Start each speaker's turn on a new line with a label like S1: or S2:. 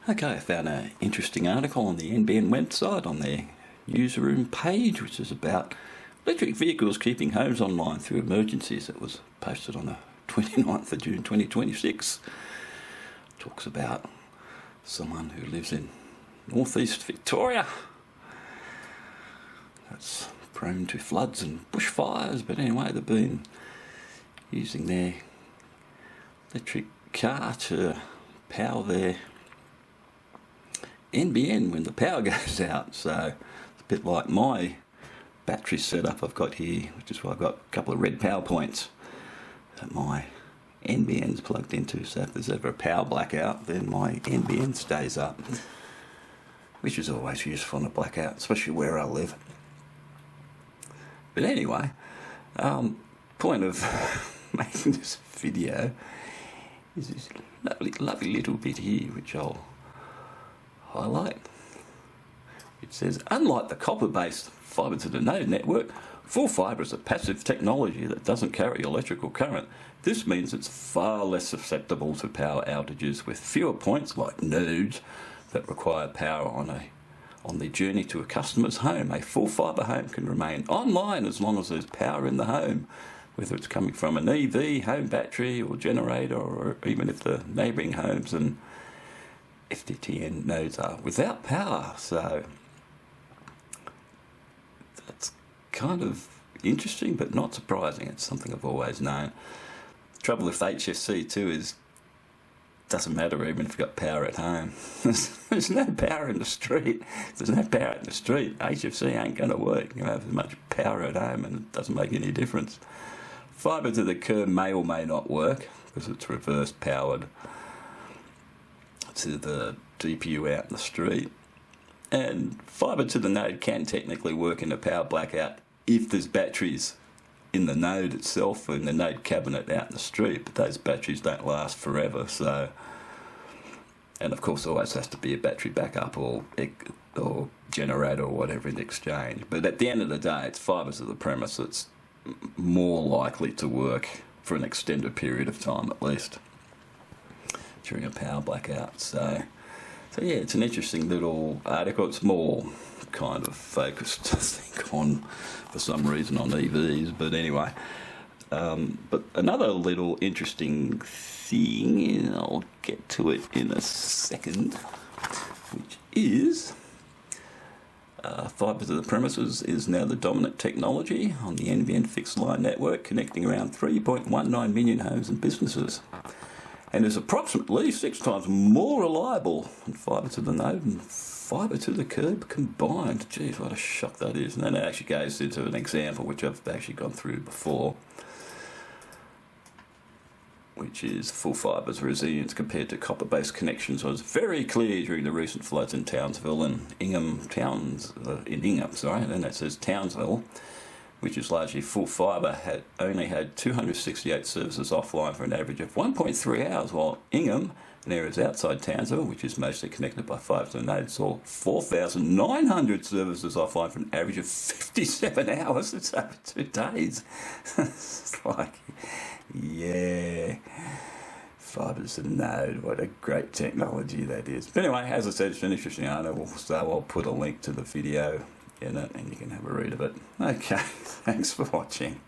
S1: Okay, I found an interesting article on the NBN website on their newsroom page, which is about electric vehicles keeping homes online through emergencies. It was posted on the 29th of June 2026. Talks about someone who lives in northeast Victoria. That's prone to floods and bushfires, but anyway, they've been using their electric car to power their NBN when the power goes out. So it's a bit like my battery setup I've got here, which is why I've got a couple of red power points that my NBN's plugged into. So if there's ever a power blackout, then my NBN stays up, which is always useful in a blackout, especially where I live. But anyway, point of making this video is this lovely little bit here, which I'll highlight. It says, unlike the copper-based fibre to the node network, full fibre is a passive technology that doesn't carry electrical current. This means it's far less susceptible to power outages, with fewer points like nodes that require power on the journey to a customer's home. A full fibre home can remain online as long as there's power in the home, whether it's coming from an EV, home battery or generator, or even if the neighbouring homes and FTTN nodes are without power. So that's kind of interesting but not surprising. It's something I've always known. The trouble with HSC too is it doesn't matter even if you've got power at home. There's no power in the street. If there's no power in the street, HFC ain't going to work. You have as much power at home and it doesn't make any difference. Fibre to the curb may or may not work because it's reverse powered to the GPU out in the street. And fibre to the node can technically work in a power blackout if there's batteries in the node itself or in the node cabinet out in the street, but those batteries don't last forever. So, and of course always has to be a battery backup or generator or whatever in exchange. But at the end of the day, it's fibre to the premise that's more likely to work for an extended period of time at least during a power blackout. So yeah, it's an interesting little article. It's more kind of focused, I think, on, for some reason, on EVs. But anyway, but another little interesting thing, and I'll get to it in a second, which is fibre to the premises is now the dominant technology on the NBN fixed line network, connecting around 3.19 million homes and businesses, and is approximately 6 times more reliable than fibre to the node and fibre to the curb combined. Geez, what a shock that is. And then it actually goes into an example which I've actually gone through before, which is full fibre's resilience compared to copper-based connections was very clear during the recent floods in Townsville and Ingham, and then it says Townsville, which is largely full fibre, only had 268 services offline for an average of 1.3 hours, while Ingham and areas outside Townsville, which is mostly connected by fibre to the node, saw 4,900 services offline for an average of 57 hours. It's over 2 days. It's like, yeah, fibre to the node, what a great technology that is. But anyway, as I said, it's an interesting article, so I'll put a link to the video in it and you can have a read of it. Okay, thanks for watching.